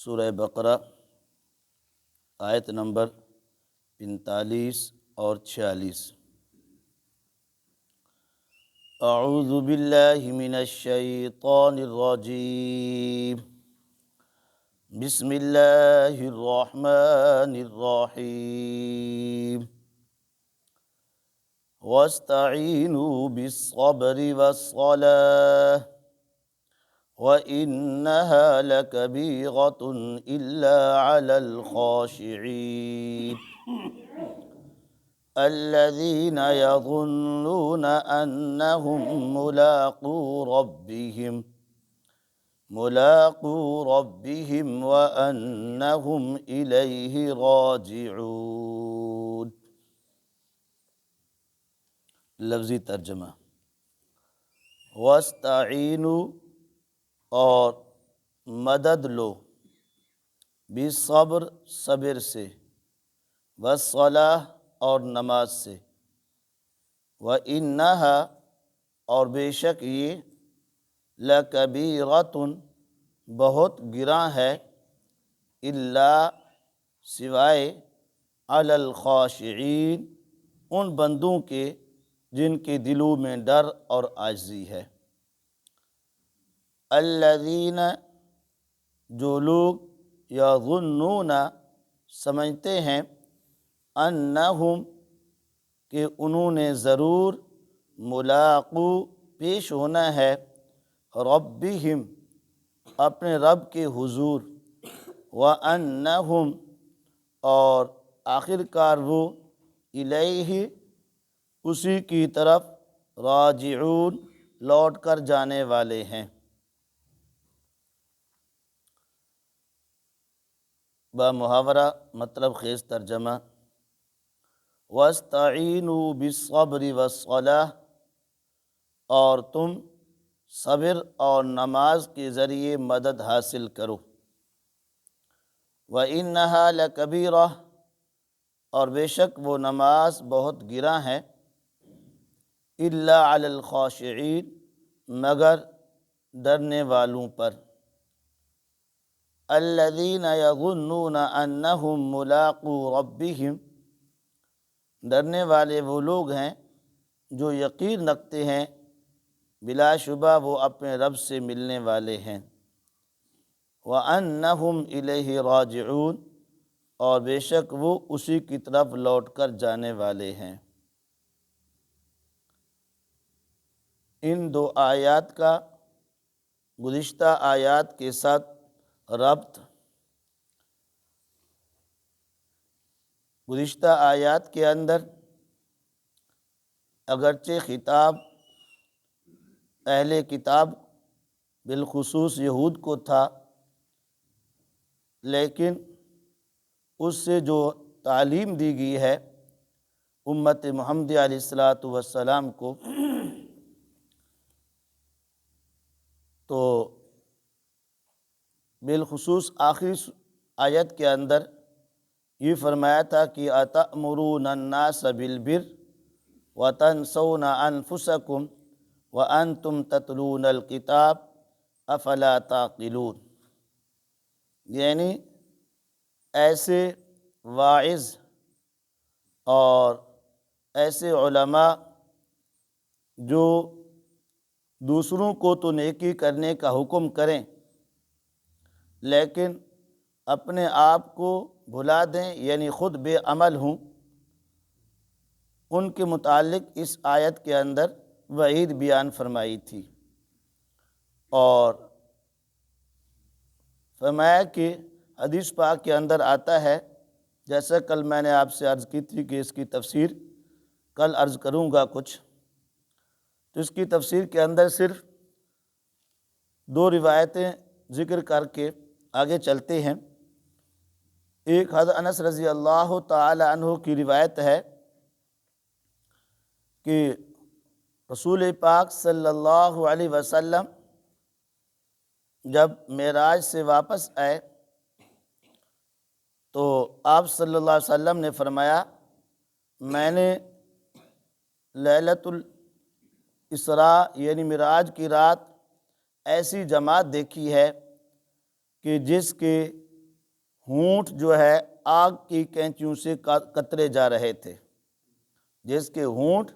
سورہ بقرہ آیت نمبر 45 اور 46۔ اعوذ باللہ من الشیطان الرجیم، بسم اللہ الرحمن الرحیم، واستعینوا بالصبر والصلاۃ وَإِنَّهَا لَكَبِيرَةٌ إِلَّا عَلَى الْخَاشِعِينَ الَّذِينَ يَظُنُّونَ أَنَّهُمْ مُلَاقُو رَبِّهِمْ وَأَنَّهُمْ إِلَيْهِ راجعون۔ لفظی ترجمہ: وَاسْتَعِینُوا اور مدد لو، بالصبر صبر سے، والصلاۃ اور نماز سے، وَإِنَّهَا اور بے شک یہ، لَكَبِيرَةٌ بہت گراں ہے، الا سوائے، علی الخاشعین ان بندوں کے جن کے دلوں میں ڈر اور عاجزی ہے۔ الذین جو لوگ، یظنون سمجھتے ہیں، انہم کہ انہوں نے ضرور، ملاقو پیش ہونا ہے، ربہم اپنے رب کے حضور، وانہم اور آخر کار وہ، الیہ اسی کی طرف، راجعون لوٹ کر جانے والے ہیں۔ بامحاورہ مطلب خیز ترجمہ: وَاسْتَعِینُوا بِالصَّبْرِ وَالصَّلَاۃ اور تم صبر اور نماز کے ذریعے مدد حاصل کرو، وَإِنَّهَا لَكَبِیرَةٌ اور بے شک وہ نماز بہت گراں ہے، الا علی الخاشعین مگر ڈرنے والوں پر، الذین یظنون انہم ملاقو ربہم ڈرنے والے وہ لوگ ہیں جو یقین رکھتے ہیں بلا شبہ وہ اپنے رب سے ملنے والے ہیں، وانہم الیہ راجعون اور بے شک وہ اسی کی طرف لوٹ کر جانے والے ہیں۔ ان دو آیات کا گزشتہ آیات کے ساتھ ربط: گزشتہ آیات کے اندر اگرچہ خطاب اہل کتاب بالخصوص یہود کو تھا، لیکن اس سے جو تعلیم دی گئی ہے امت محمد علیہ السلام کو، تو بالخصوص آخری آیت کے اندر یہ فرمایا تھا کہ اَتَأْمُرُونَ النَّاسَ بِالْبِرِّ وَتَنْسَوْنَ أَنفُسَكُمْ وَأَنْتُمْ تَتْلُونَ الْكِتَابَ أَفَلَا تَعْقِلُونَ، یعنی ایسے واعظ اور ایسے علماء جو دوسروں کو تو نیکی کرنے کا حکم کریں لیکن اپنے آپ کو بھلا دیں، یعنی خود بے عمل ہوں، ان کے متعلق اس آیت کے اندر وعید بیان فرمائی تھی، اور فرمایا کہ حدیث پاک کے اندر آتا ہے، جیسا کل میں نے آپ سے عرض کی تھی کہ اس کی تفسیر کل عرض کروں گا کچھ، تو اس کی تفسیر کے اندر صرف دو روایتیں ذکر کر کے آگے چلتے ہیں۔ ایک حضرت انس رضی اللہ تعالی عنہ کی روایت ہے کہ رسول پاک صلی اللہ علیہ وسلم جب معراج سے واپس آئے تو آپ صلی اللہ علیہ وسلم نے فرمایا، میں نے لیلۃ الاسراء یعنی معراج کی رات ایسی جماعت دیکھی ہے کہ جس کے ہونٹ جو ہے آگ کی کینچیوں سے کترے جا رہے تھے، جس کے ہونٹ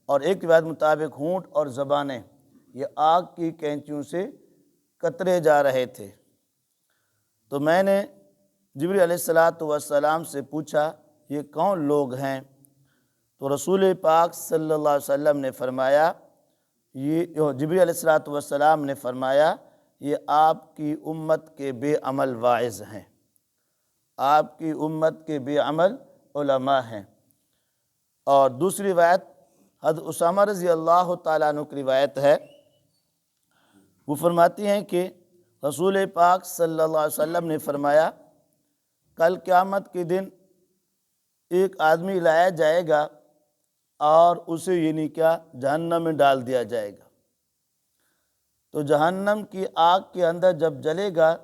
اور ایک روایت مطابق ہونٹ اور زبانیں یہ آگ کی کینچیوں سے کترے جا رہے تھے۔ تو میں نے جبریل علیہ السلام سے پوچھا یہ کون لوگ ہیں؟ تو رسول پاک صلی اللہ علیہ وسلم نے فرمایا، جبریل علیہ السلام نے فرمایا یہ آپ کی امت کے بے عمل واعظ ہیں، آپ کی امت کے بے عمل علماء ہیں۔ اور دوسری روایت حضرت اسامہ رضی اللہ تعالیٰ عنہ کی روایت ہے، وہ فرماتی ہیں کہ رسول پاک صلی اللہ علیہ وسلم نے فرمایا کل قیامت کے دن ایک آدمی لایا جائے گا اور اسے یعنی کیا جہنم میں ڈال دیا جائے گا۔ تو جہنم کی آگ کے اندر جب جلے گا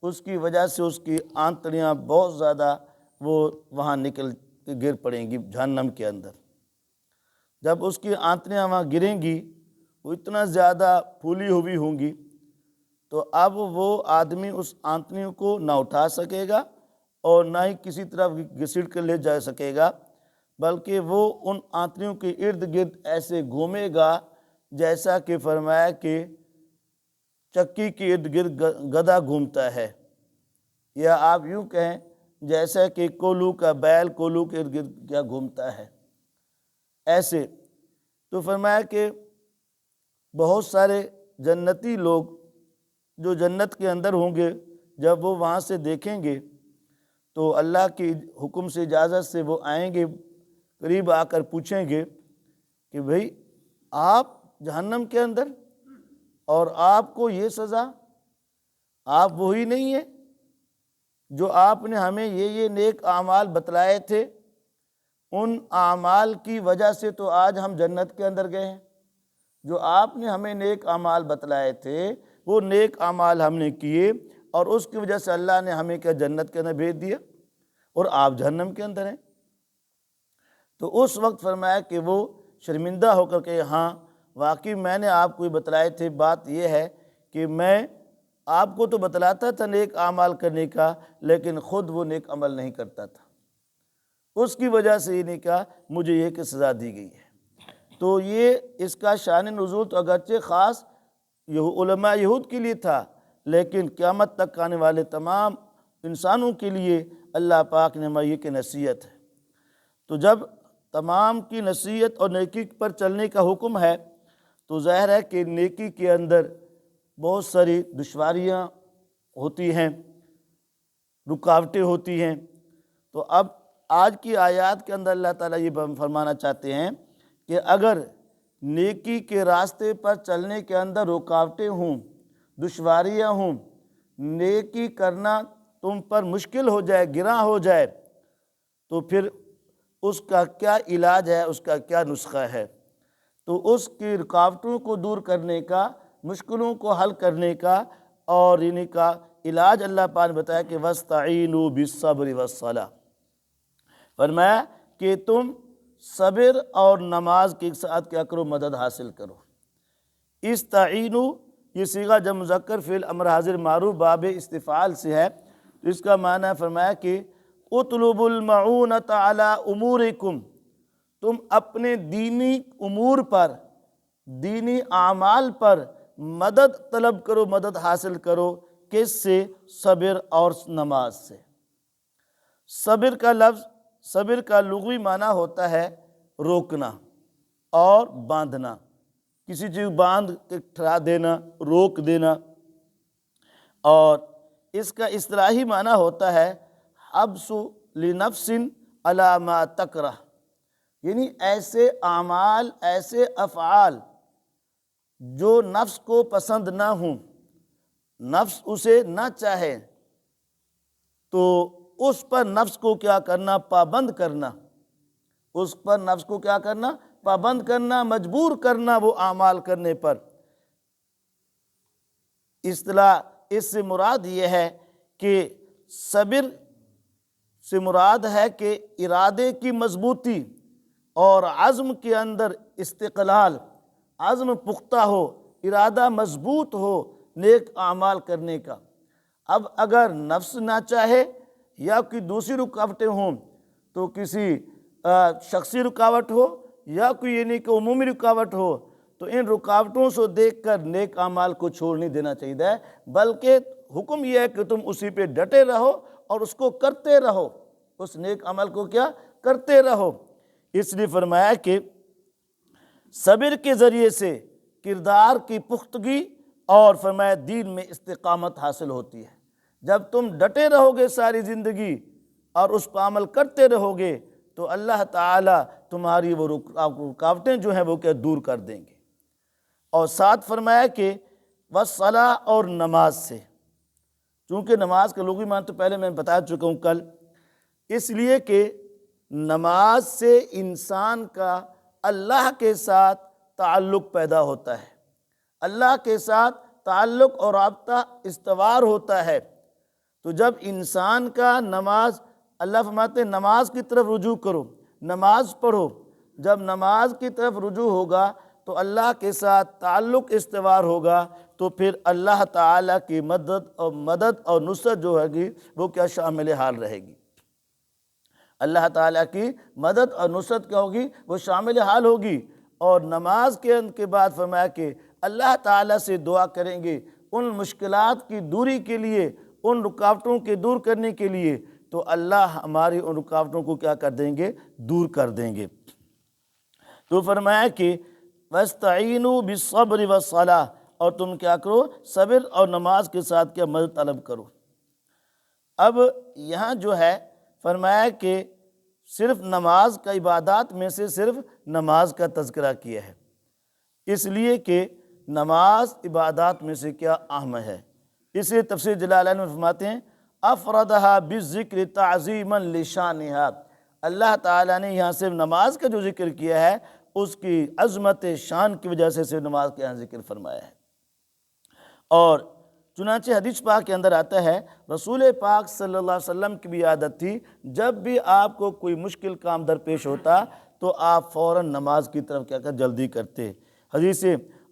اس کی وجہ سے اس کی آنتڑیاں بہت زیادہ وہ وہاں نکل کے گر پڑیں گی جہنم کے اندر۔ جب اس کی آنتڑیاں وہاں گریں گی وہ اتنا زیادہ پھولی ہوئی ہوں گی، تو اب وہ آدمی اس آنتڑیوں کو نہ اٹھا سکے گا اور نہ ہی کسی طرف گھسیٹ کر لے جا سکے گا، بلکہ وہ ان آنتڑیوں کے ارد گرد ایسے گھومے گا جیسا کہ فرمایا کہ چکی کے ارد گرد گدھا گھومتا ہے، یا آپ یوں کہیں جیسا کہ کولو کا بیل کولو کے ارد گرد کیا گھومتا ہے ایسے۔ تو فرمایا کہ بہت سارے جنتی لوگ جو جنت کے اندر ہوں گے جب وہ وہاں سے دیکھیں گے تو اللہ کی حکم سے اجازت سے وہ آئیں گے، قریب آ کر پوچھیں گے کہ بھئی آپ جہنم کے اندر اور آپ کو یہ سزا، آپ وہی نہیں ہیں جو آپ نے ہمیں یہ نیک اعمال بتلائے تھے، ان اعمال کی وجہ سے تو آج ہم جنت کے اندر گئے ہیں۔ جو آپ نے ہمیں نیک اعمال بتلائے تھے وہ نیک اعمال ہم نے کیے اور اس کی وجہ سے اللہ نے ہمیں کیا جنت کے اندر بھیج دیا، اور آپ جہنم کے اندر ہیں۔ تو اس وقت فرمایا کہ وہ شرمندہ ہو کر کہ ہاں واقعی میں نے آپ کو بتلائے تھے، بات یہ ہے کہ میں آپ کو تو بتلاتا تھا نیک اعمال کرنے کا، لیکن خود وہ نیک عمل نہیں کرتا تھا، اس کی وجہ سے یہ نہیں کہا مجھے یہ کہ سزا دی گئی ہے۔ تو یہ اس کا شان نزول تو اگرچہ خاص علماء یہود کے لیے تھا، لیکن قیامت تک آنے والے تمام انسانوں کے لیے اللہ پاک نے ہمیں یہ کہ نصیحت ہے۔ تو جب تمام کی نصیحت اور نیکی پر چلنے کا حکم ہے تو ظاہر ہے کہ نیکی کے اندر بہت ساری دشواریاں ہوتی ہیں، رکاوٹیں ہوتی ہیں۔ تو اب آج کی آیات کے اندر اللہ تعالیٰ یہ فرمانا چاہتے ہیں کہ اگر نیکی کے راستے پر چلنے کے اندر رکاوٹیں ہوں، دشواریاں ہوں، نیکی کرنا تم پر مشکل ہو جائے، گراں ہو جائے، تو پھر اس کا کیا علاج ہے، اس کا کیا نسخہ ہے؟ تو اس کی رکاوٹوں کو دور کرنے کا، مشکلوں کو حل کرنے کا اور انہی کا علاج اللہ پاک نے بتایا کہ وَاسْتَعِینُوا بِالصَّبْرِ وَالصَّلَاةِ، فرمایا کہ تم صبر اور نماز کے ساتھ کیا کرو، مدد حاصل کرو۔ استعینوا یہ صیغہ جمع مذکر فعل امر حاضر معروف باب استفعال سے ہے، تو اس کا معنی فرمایا کہ اطلبوا المعونۃ علی امورکم، تم اپنے دینی امور پر، دینی اعمال پر مدد طلب کرو، مدد حاصل کرو، کس سے؟ صبر اور نماز سے۔ صبر کا لفظ، صبر کا لغوی معنی ہوتا ہے روکنا اور باندھنا، کسی چیز باندھ کے ٹھہرا دینا، روک دینا۔ اور اس کا اصطلاحی معنی ہوتا ہے حبس لنفس علی ما تکرہ، یعنی ایسے اعمال، ایسے افعال جو نفس کو پسند نہ ہوں، نفس اسے نہ چاہے، تو اس پر نفس کو کیا کرنا؟ پابند کرنا، اس پر نفس کو کیا کرنا؟ پابند کرنا، مجبور کرنا وہ اعمال کرنے پر۔ اصطلاح اس سے مراد یہ ہے کہ صبر سے مراد ہے کہ ارادے کی مضبوطی اور عزم کے اندر استقلال، عزم پختہ ہو، ارادہ مضبوط ہو نیک اعمال کرنے کا۔ اب اگر نفس نہ چاہے، یا کوئی دوسری رکاوٹیں ہوں، تو کسی شخصی رکاوٹ ہو یا کوئی یعنی کہ عمومی رکاوٹ ہو، تو ان رکاوٹوں سے دیکھ کر نیک اعمال کو چھوڑ نہیں دینا چاہیے، بلکہ حکم یہ ہے کہ تم اسی پہ ڈٹے رہو اور اس کو کرتے رہو، اس نیک عمل کو کیا کرتے رہو۔ اس لیے فرمایا کہ صبر کے ذریعے سے کردار کی پختگی اور فرمایا دین میں استقامت حاصل ہوتی ہے۔ جب تم ڈٹے رہو گے ساری زندگی اور اس پر عمل کرتے رہو گے تو اللہ تعالیٰ تمہاری وہ رکاوٹیں جو ہیں وہ کیا دور کر دیں گے۔ اور ساتھ فرمایا کہ والصلاۃ اور نماز سے، چونکہ نماز کا لغوی معنی تو پہلے میں بتا چکا ہوں کل، اس لیے کہ نماز سے انسان کا اللہ کے ساتھ تعلق پیدا ہوتا ہے، اللہ کے ساتھ تعلق اور رابطہ استوار ہوتا ہے۔ تو جب انسان کا نماز، اللہ فرماتے ہیں نماز کی طرف رجوع کرو، نماز پڑھو، جب نماز کی طرف رجوع ہوگا تو اللہ کے ساتھ تعلق استوار ہوگا، تو پھر اللہ تعالیٰ کی مدد اور نصرت جو ہوگی وہ کیا شامل حال رہے گی۔ اللہ تعالیٰ کی مدد اور نصرت کیا ہوگی، وہ شامل حال ہوگی۔ اور نماز کے بعد فرمایا کہ اللہ تعالیٰ سے دعا کریں گے ان مشکلات کی دوری کے لیے، ان رکاوٹوں کے دور کرنے کے لیے، تو اللہ ہماری ان رکاوٹوں کو کیا کر دیں گے، دور کر دیں گے۔ تو فرمایا کہ وَاسْتَعِینُوا بِالصَّبْرِ وَالصَّلَاةِ، اور تم کیا کرو، صبر اور نماز کے ساتھ کیا مدد طلب کرو۔ اب یہاں جو ہے فرمایا کہ صرف نماز کا عبادات میں سے صرف نماز کا تذکرہ کیا ہے، اس لیے کہ نماز عبادات میں سے کیا اہم ہے۔ اس لیے تفسیر جلالین میں فرماتے ہیں افردہا بالذکر تعظیما لشانہا، اللہ تعالیٰ نے یہاں صرف نماز کا جو ذکر کیا ہے اس کی عظمت شان کی وجہ سے صرف نماز کا یہاں ذکر فرمایا ہے۔ اور چنانچہ حدیث پاک کے اندر آتا ہے رسول پاک صلی اللہ علیہ وسلم کی بھی عادت تھی، جب بھی آپ کو کوئی مشکل کام درپیش ہوتا تو آپ فوراً نماز کی طرف کیا جلدی کرتے۔ حدیث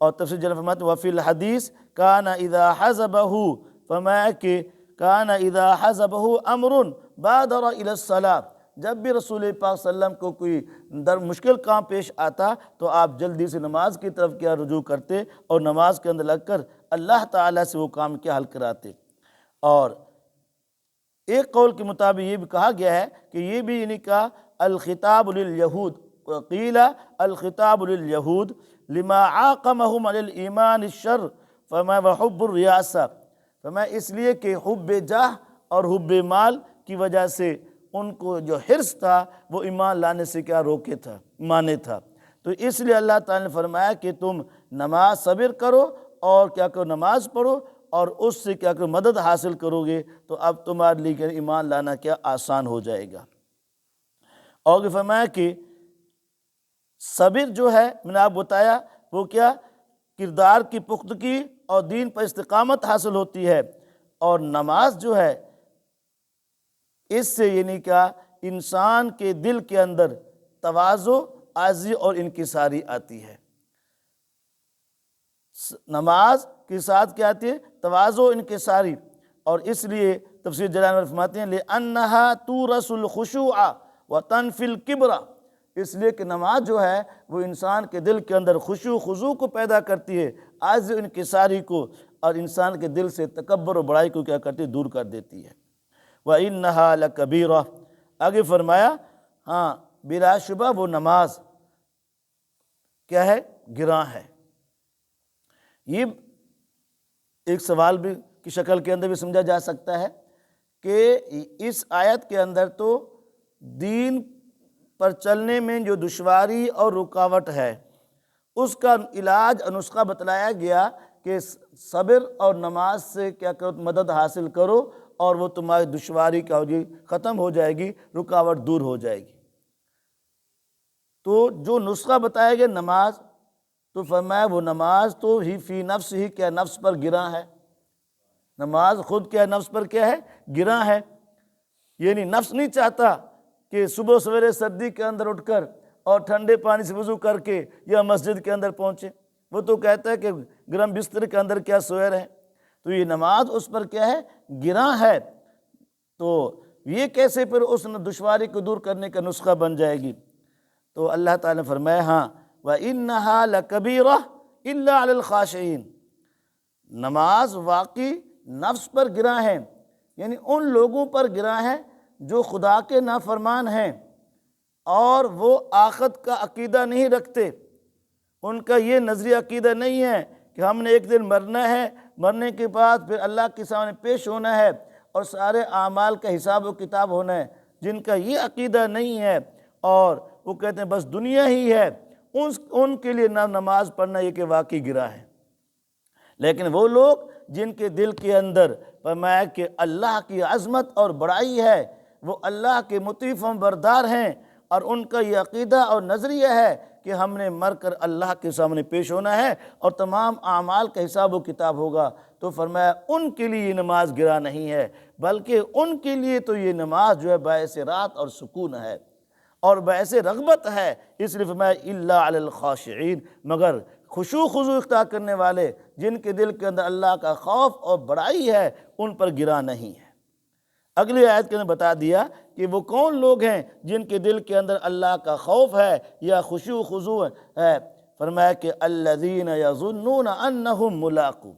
اور تفسیر جلال فرماتے ہیں وفی الحدیث کان اذا حزبہ، فرمایا کہ کان اذا حزبہ امر بادر الی الصلاۃ، جب بھی رسول پاک صلی اللہ علیہ وسلم کو کوئی مشکل کام پیش آتا تو آپ جلدی سے نماز کی طرف کیا رجوع کرتے اور نماز کے اندر لگ کر اللہ تعالیٰ سے وہ کام کیا حل کراتے۔ اور ایک قول کے مطابق یہ بھی کہا گیا ہے کہ یہ بھی یعنی کا الخطاب للیہود، قیل الخطاب للیہود لما عاقمہم علی الایمان الشر فما وحب الریاسہ، فما اس لیے کہ حب جاہ اور حب مال کی وجہ سے ان کو جو حرص تھا وہ ایمان لانے سے کیا روکے تھا، مانے تھا۔ تو اس لیے اللہ تعالیٰ نے فرمایا کہ تم نماز صبر کرو اور کیا کرو، نماز پڑھو اور اس سے کیا کرو مدد حاصل کرو گے تو اب تمہارے لیے ایمان لانا کیا آسان ہو جائے گا۔ اور فرمایا کہ صبر جو ہے میں نے آپ بتایا وہ کیا کردار کی پختگی اور دین پر استقامت حاصل ہوتی ہے، اور نماز جو ہے اس سے یعنی کیا انسان کے دل کے اندر تواضع، عاجزی اور انکساری آتی ہے۔ نماز کے ساتھ کیا آتی ہے، تواضع، انکساری، اور اس لیے تفسیر جلال میں فرماتے ہیں لِأَنَّهَا تُورَثُ الْخُشُوعَ وَتَنْفِي الْكِبْرَ، اس لیے کہ نماز جو ہے وہ انسان کے دل کے اندر خشوع خضوع کو پیدا کرتی ہے، عاجزی و انکساری کو، اور انسان کے دل سے تکبر و بڑائی کو کیا کرتی ہے، دور کر دیتی ہے۔ وَإِنَّهَا لَكَبِيرَةٌ، آگے فرمایا ہاں بلا شبہ وہ نماز کیا ہے، گراں ہے۔ یہ ایک سوال بھی کی شکل کے اندر بھی سمجھا جا سکتا ہے کہ اس آیت کے اندر تو دین پر چلنے میں جو دشواری اور رکاوٹ ہے اس کا علاج اور نسخہ بتلایا گیا کہ صبر اور نماز سے کیا کرو، مدد حاصل کرو اور وہ تمہاری دشواری کیا ہوگی، ختم ہو جائے گی، رکاوٹ دور ہو جائے گی۔ تو جو نسخہ بتایا گیا نماز، تو فرمایا وہ نماز تو ہی فی نفس ہی کیا نفس پر گراں ہے، نماز خود کیا نفس پر کیا ہے، گراں ہے۔ یعنی نفس نہیں چاہتا کہ صبح سویرے سردی کے اندر اٹھ کر اور ٹھنڈے پانی سے وضو کر کے یا مسجد کے اندر پہنچے، وہ تو کہتا ہے کہ گرم بستر کے اندر کیا سوئے رہے۔ تو یہ نماز اس پر کیا ہے، گراں ہے۔ تو یہ کیسے پھر اس دشواری کو دور کرنے کا نسخہ بن جائے گی؟ تو اللہ تعالیٰ نے فرمایا ہاں وَإِنَّهَا لَكَبِيرَةٌ إِلَّا عَلَى الْخَاشِعِينَ، نماز واقعی نفس پر گراں ہے، یعنی ان لوگوں پر گراں ہے جو خدا کے نافرمان ہیں اور وہ آخرت کا عقیدہ نہیں رکھتے۔ ان کا یہ نظریہ عقیدہ نہیں ہے کہ ہم نے ایک دن مرنا ہے، مرنے کے بعد پھر اللہ کے سامنے پیش ہونا ہے اور سارے اعمال کا حساب و کتاب ہونا ہے۔ جن کا یہ عقیدہ نہیں ہے اور وہ کہتے ہیں بس دنیا ہی ہے، ان کے لیے نہ نماز پڑھنا یہ کہ واقعی گراں ہے۔ لیکن وہ لوگ جن کے دل کے اندر فرمایا کہ اللہ کی عظمت اور بڑائی ہے، وہ اللہ کے مطیع فرما بردار ہیں اور ان کا یہ عقیدہ اور نظریہ ہے کہ ہم نے مر کر اللہ کے سامنے پیش ہونا ہے اور تمام اعمال کا حساب و کتاب ہوگا، تو فرمایا ان کے لیے یہ نماز گراں نہیں ہے، بلکہ ان کے لیے تو یہ نماز جو ہے باعث راحت اور سکون ہے اور باعث رغبت ہے۔ اس لیے فرمایا الا علی الخاشعین، مگر خشوع خضوع اختیار کرنے والے جن کے دل کے اندر اللہ کا خوف اور بڑائی ہے ان پر گراں نہیں ہے۔ اگلی آیت کے اندر بتا دیا کہ وہ کون لوگ ہیں جن کے دل کے اندر اللہ کا خوف ہے یا خشوع خضوع ہے۔ فرمایا کہ الذین یظنون انہم ملاقو،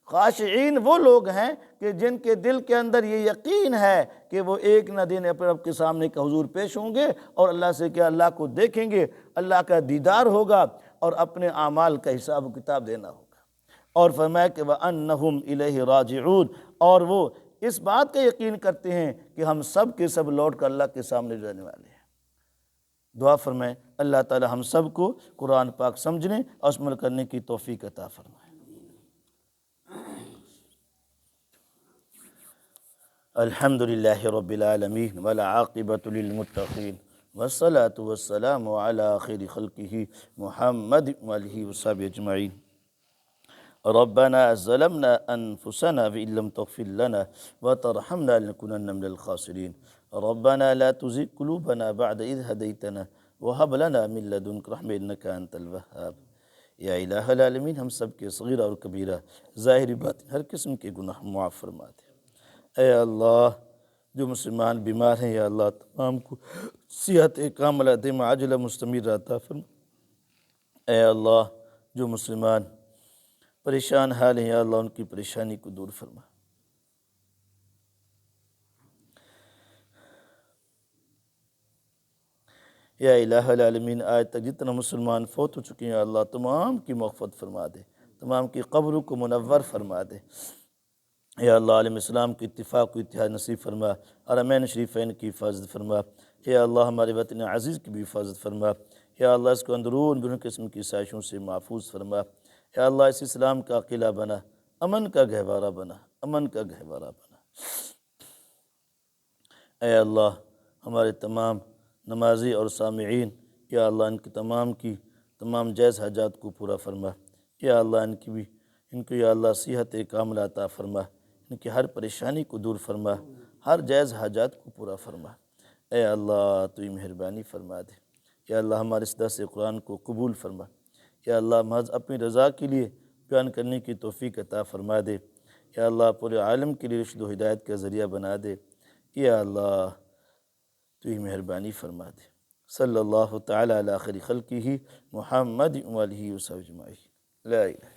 خاشعین وہ لوگ ہیں کہ جن کے دل کے اندر یہ یقین ہے کہ وہ ایک نہ دن اپنے رب کے سامنے کا حضور پیش ہوں گے اور اللہ سے کہ اللہ کو دیکھیں گے، اللہ کا دیدار ہوگا اور اپنے اعمال کا حساب و کتاب دینا ہوگا۔ اور فرمایا کہ وَأَنَّهُمْ إِلَيْهِ رَاجِعُونَ، اور وہ اس بات کا یقین کرتے ہیں کہ ہم سب کے سب لوٹ کر اللہ کے سامنے رہنے والے ہیں۔ دعا فرمائیں اللہ تعالی ہم سب کو قرآن پاک سمجھنے اور عمل کرنے کی توفیق عطا فرمائے۔ الحمد للہ رب العالمین والعاقبۃ للمتقین والصلاة والسلام علی خیر خلقہ محمد وآلہ وصحبہ اجمعین۔ ربنا ظلمنا انفسنا وإن لم تغفر لنا وترحمنا لنكونن من الخاسرین۔ ربنا لا تزغ قلوبنا بعد إذ هديتنا وهب لنا من لدنك رحمة إنك أنت الوهاب۔ یا الہ العالمین ہم سب کے صغیرہ اور کبیرہ ظاہری باطن ہر قسم کے گناہ معاف فرما دے۔ اے اللہ جو مسلمان بیمار ہیں یا اللہ تمام کو صحت کاملہ دائمہ عاجلہ مستمرہ عطا فرما۔ اے اللہ جو مسلمان پریشان حال ہیں یا اللہ ان کی پریشانی کو دور فرما۔ یا الہ العالمین آج تک جتنا مسلمان فوت ہو چکے ہیں یا اللہ تمام کی مغفرت فرما دے، تمام کی قبروں کو منور فرما دے۔ یا اللہ عالم اسلام کی اتفاق و اتحاد نصیب فرما، حرمین شریفین کی حفاظت فرما۔ یا اللہ ہمارے وطن عزیز کی بھی حفاظت فرما۔ یا اللہ اس کو اندرون بیرون قسم کی سازشوں سے محفوظ فرما۔ یا اللہ اس اسلام کا قلعہ بنا، امن کا گہوارہ بنا، امن کا گہوارہ بنا۔ اے اللہ ہمارے تمام نمازی اور سامعین یا اللہ ان کی تمام جائز حاجات کو پورا فرما۔ یا اللہ ان کو یا اللہ صحت کاملہ عطا فرما، ان کی ہر پریشانی کو دور فرما، ہر جائز حاجات کو پورا فرما۔ اے اللہ تو یہ مہربانی فرما دے۔ یا اللہ ہمارے اس درس قرآن کو قبول فرما۔ یا اللہ محض اپنی رضا کے لیے بیان کرنے کی توفیق عطا فرما دے۔ یا اللہ پورے عالم کے لیے رشد و ہدایت کا ذریعہ بنا دے۔ یا اللہ تو یہ مہربانی فرما دے۔ صلی اللہ تعالی علی خیر خلقہ محمد وآلہ وصحبہ اجمعین۔ لا الہ